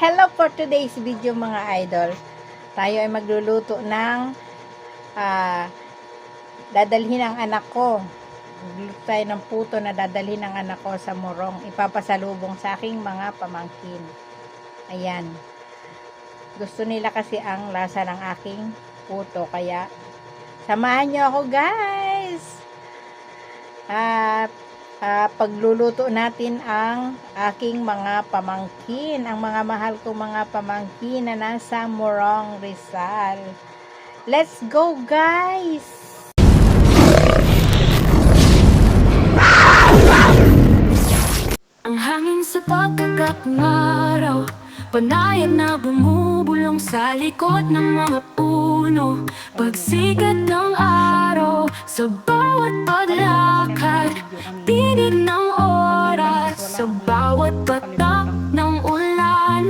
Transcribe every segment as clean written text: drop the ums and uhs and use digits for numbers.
Hello for today's video mga idol. Tayo ay magluluto ng dadalhin ang anak ko. Magluluto tayo ng puto na dadalhin ng anak ko sa Morong. Ipapasalubong sa aking mga pamangkin. Ayan. Gusto nila kasi ang lasa ng aking puto. Kaya samahan nyo ako guys. At pagluluto natin ang aking mga pamangkin, ang mga mahal kong mga pamangkin na nasa Morong, Rizal. Let's go guys! Ang hangin sa pagkagat ng araw, panayan na bumubulong sa likod ng mga puno. Pagsikat ng araw, sa bawat paglakad, tinig ng oras, sa bawat patak ng ulan.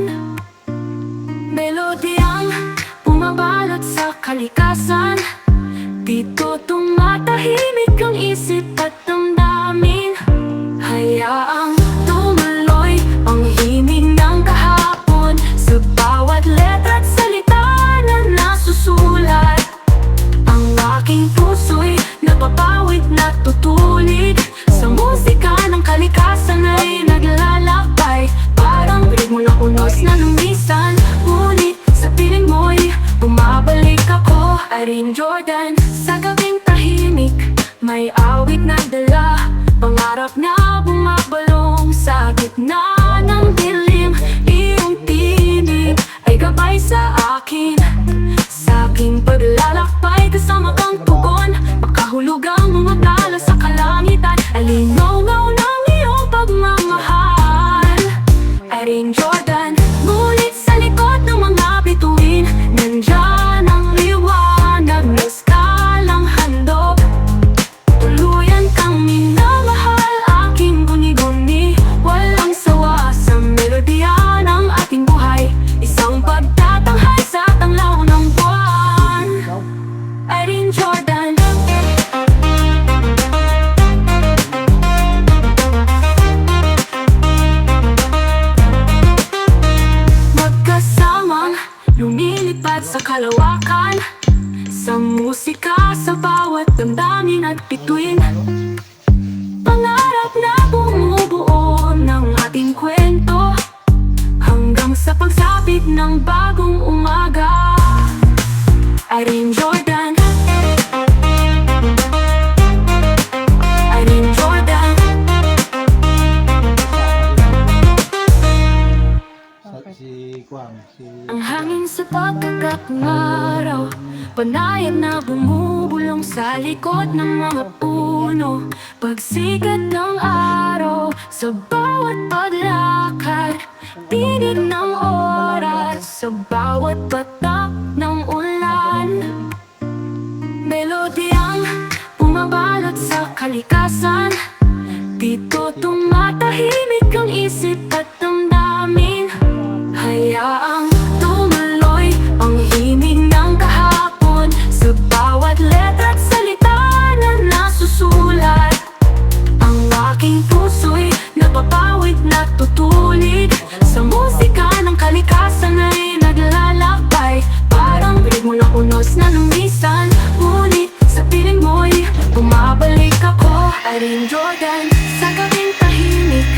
Melodyang bumabalot sa kalikasan, dito tumatahimik ang isip at damdamin. Hayaang tumuloy ang himig ng kahapon, sa bawat letra at salita na nasusulat. Ang aking puso'y napapawid na tutulig, sa musika ng kalikasan ay naglalakbay. Parang ritmo ng unos na lumisan, ngunit sa piling mo'y bumabalik ako. Irene Jordan, sa gabing tahimik, may awit na dala, pangarap na bumabalong sa gitna ng dilim. Iyong tinig ay gabay sa akin, sa aking paglalakbay, kasama kang tugon. Makahulog ang mga tala sa kalangitan, alinaw-ngaw ng iyong pagmamahal. Irene Jordan, ngunit sa likod ng mga bituin, nandyan ang liwanag na skalang handog. Tuluyan kang minamahal, aking guni-guni, walang sawa sa melodya ng ating buhay. Isang pagtatanghay sa tanglaw ng buwan. Irene Jordan. Magkasamang lumilipad sa kalawakan, sa musika, sa bawat damdamin at bituin. Pangarap na bumubuo ng ating kwento, hanggang sa pagsapit ng bagong umaga. Irene Jordan. Irene Jordan. Ang hangin sa pagkagat ng araw, panayan na bumubulong sa likod ng mga puno. Pagsikat ng araw, sa bawat paglakad, tinig ng oras, sa bawat patak ng ulan. Melodyang bumabalot sa kalikasan, dito tumatahimik ang isip at damdamin. Hayaang tumuloy ang himig ng kahapon, sa bawat letra at salita na nasusulat. Ang aking puso'y napapawid na tutulig, sa musika ng kalikasan ay naglalakbay. Parang ritmo ng unos na lumisan, ngunit sa piling mo'y bumabalik ako. Irene Jordan, sa gabing tahimik,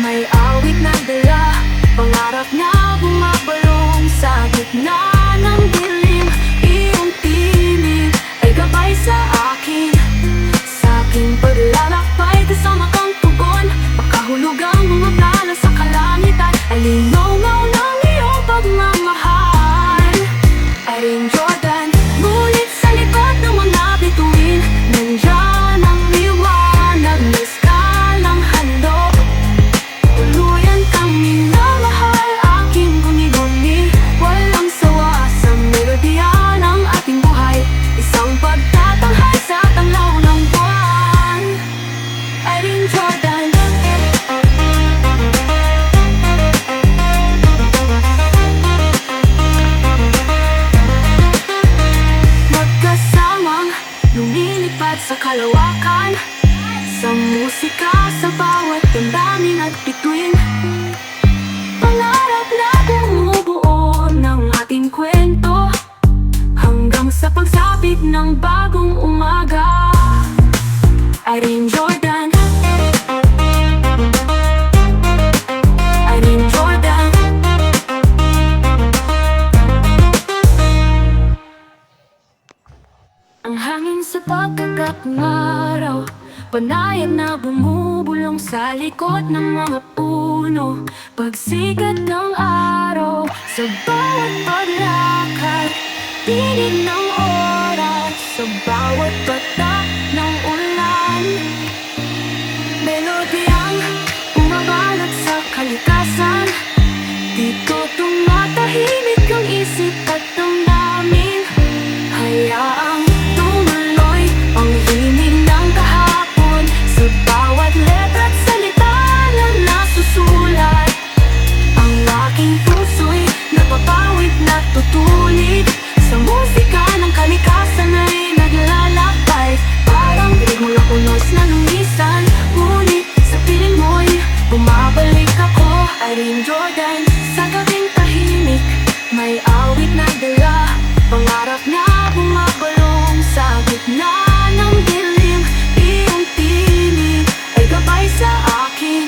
may awit na dala, pangarap na bumabalong sa gitna ng dilim. Iyong tinig ay gabay sa akin, sa aking paglalakbay, kasama kang tugon. Makahulog ang mga tala sa kalangitan, alinaw-ngaw ng iyong pagmamahal. Irene Jordan, ngunit sa likod ng mga bituin, nandyan ang liwanag na skalang handog. Tuluyan kang minamahal, aking guni-guni, walang sawa sa melodya ng ating buhay. Isang pagtatanghay sa tanglaw ng buwan. Irene Jordan. Magkasamang lumilipad sa kalawakan, sa musika, sa bawat damdamin at bituin. Pangarap na bumubuo pagsapit ng bagong umaga. Irene Jordan, Irene Jordan. Ang hangin sa pagkagat ng araw, panayan na bumubulong sa likod ng mga puno. Pagsikat ng araw, sa bawat paglakad, tinig ng oras, sa bawat patak ng ulan. Melodyang umabalat sa kalikasan, dito tumatahimik ang isip at damdamin. Hayaang tumuloy ang himig ng kahapon, sa bawat letra at salita na nasusulat. Ang aking puso'y napapawid na tutulid, sa musika ng kalikasan ay naglalakbay. Parang bilig mula punos na lumisan, ngunit sa piling mo'y bumabalik ako. Irene Jordan, sa gabing tahimik, may awit na dala, pangarap na bumabalong sa gitna ng dilim. Iyong tinig ay gabay sa akin,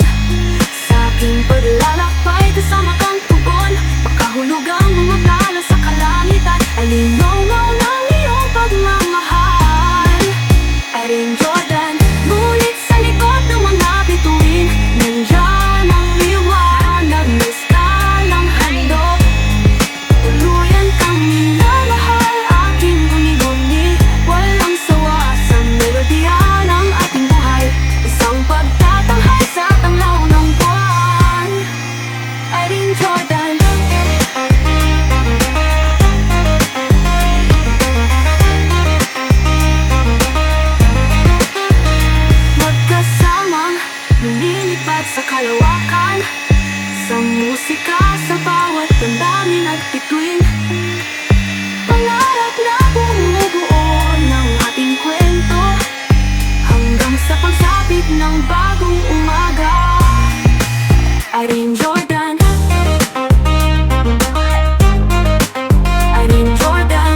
sa aking paglalakbay. Kasama kang tugon, makahulog ang mga tala sa kalangitan. Alinaw-naw ng iyong pagmamahal. Irene Jordan, ngunit sa likod ng mga bituin, nandyan ang liwanag na eskalang handog. Tuluyan kang minamahal, aking guni-guni, walang sawa sa melodiya ng ating buhay. Isang pagtatanghal sa tanglaw ng buwan. Irene Jordan, magkasamang lumilipad sa kalawakan, sa musika, sa bawat damdamin at bituin. Pangarap na bumubuo ng ating kwento, hanggang sa pagsapit ng bagong umaga. Irene Jordan, Irene Jordan.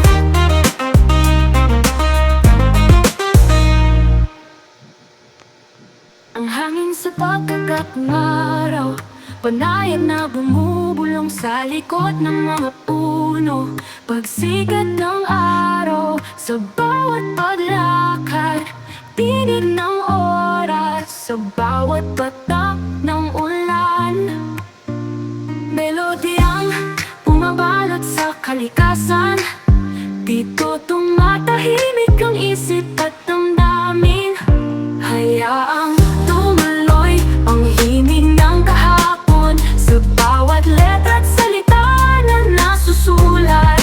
Ang hangin sa pagkagat ng araw, panayan na bumubulong sa likod ng mga puno. Pagsikat ng araw, sa bawat paglakad, tinig ng oras, sa bawat patak ng ulan. Melodyang pumabalot sa kalikasan, dito tumatahimik ang isip at damdamin. Hayaang tumuloy ang himig ng kahapon, sa bawat letra at salita na nasusulat.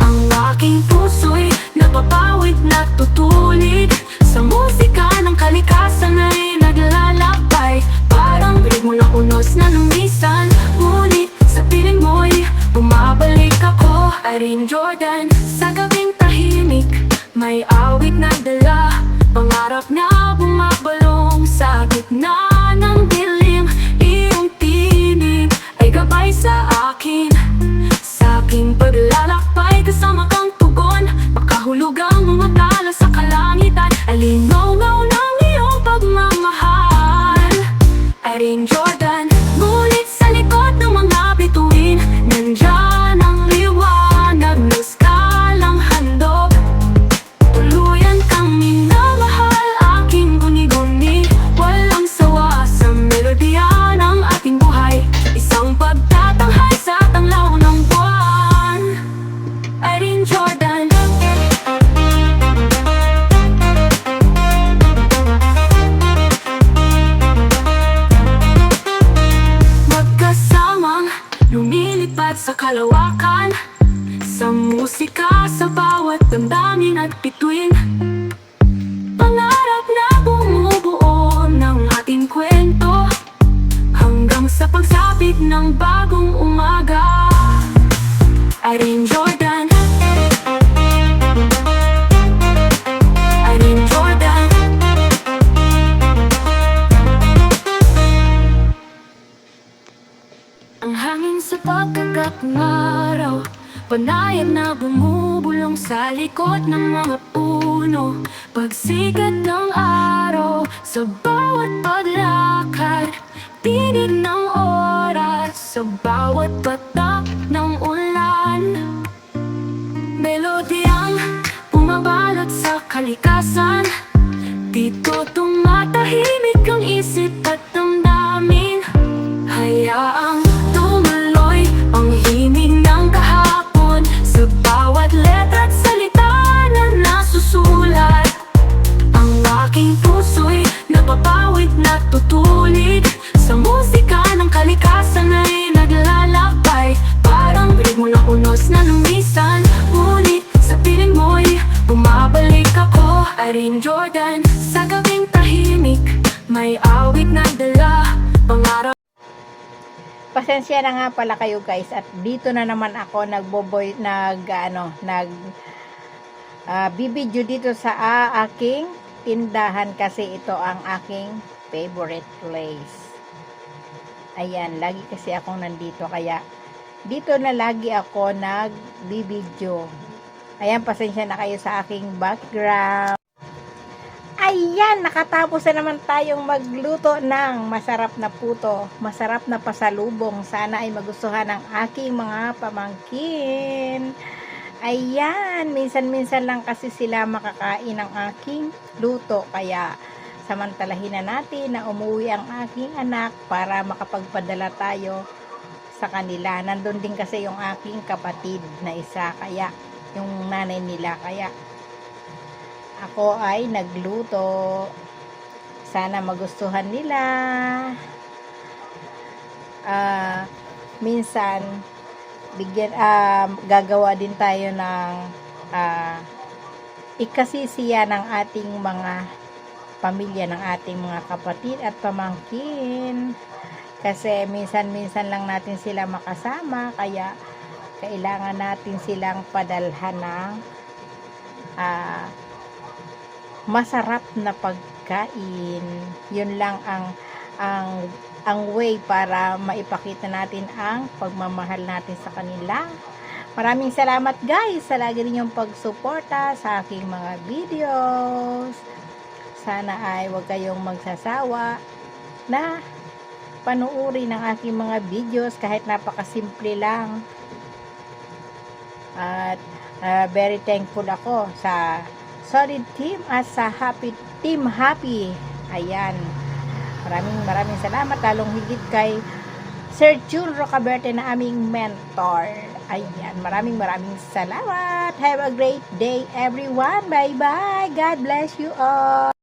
Ang aking puso'y napapawid na tutulid, sa musika ng kalikasan ay naglalakbay. Parang bilig mula punos na lumisan, ngunit sa piling mo'y bumabalik ako. Irene Jordan, sa gabing tahimik, may awit na dala, pangarap na bumabalong sa gitna ng dilim. Iyong tinig ay gabay sa akin, sa aking paglalakbay. Kasama kang tugon, makahulog ang mga tala sa kalangitan. Alinaw-naw ng iyong pagmamahal. Irene Jordan, ngunit sa likod ng mga bituin, nandyan ang liwanag na eskalang handog. Tuluyan kang minamahal, aking guni-guni, walang sawa sa melodiya ng ating buhay. Isang pagtatanghal sa tanglaw ng buwan. Irene Jordan, magkasamang lumilipad sa kalawakan, sa musika, sa bawat damdamin at bituin. Pangarap na bumubuo ng ating kwento, hanggang sa pagsapit ng bagong umaga. Irene Jordan, Irene Jordan. Ang hangin sa pagkagat ng araw, panayan na bumubulong bumubulong sa likod ng mga puno. Pagsikat ng araw, sa bawat paglakad, tinig ng oras, sa bawat patak ng ulan. Melodyang bumabalot sa kalikasan, dito tumatahimik ang isip at damdamin. Hayaang tumuloy ang himig ng kahapon, sa bawat letra at salita na nasusulat. Ang aking puso'y napapawid na tutulid, sa musika ng kalikasan ay naglalakbay. Parang bilig mula unos na lumisan, ngunit sa piling mo'y bumabalik ako. Irene Jordan, sa gabing tahimik, may awit na dala, pangarap. Pasensya na nga pala kayo guys, at dito na naman ako bibidyo dito sa aking tindahan, kasi ito ang aking favorite place. Ayan, lagi kasi akong nandito, kaya dito na lagi ako nagbibidyo. Ayan, pasensya na kayo sa aking background. Ayan, nakatapos na naman tayong magluto ng masarap na puto, masarap na pasalubong. Sana ay magustuhan ng aking mga pamangkin. Ayan, minsan-minsan lang kasi sila makakain ng aking luto, kaya samantalahin na natin na umuwi ang aking anak para makapagpadala tayo sa kanila. Nandun din kasi yung aking kapatid na isa, kaya yung nanay nila, kaya ako ay nagluto. Sana magustuhan nila. Minsan gagawa din tayo ng ikasisiya ng ating mga pamilya, ng ating mga kapatid at pamangkin, kasi minsan-minsan lang natin sila makasama, kaya kailangan natin silang padalhan ng masarap na pagkain. Yun lang ang way para maipakita natin ang pagmamahal natin sa kanila. Maraming salamat guys sa lagi ninyong pagsuporta sa aking mga videos. Sana ay huwag kayong magsasawa na panuuri ng aking mga videos, kahit napakasimple lang. At very thankful ako sa Solid Team at sa Team Happy. Ayan, maraming salamat, lalong higit kay Sir June Rocaberte na aming mentor. Ayan, maraming salamat. Have a great day everyone. Bye bye. God bless you all.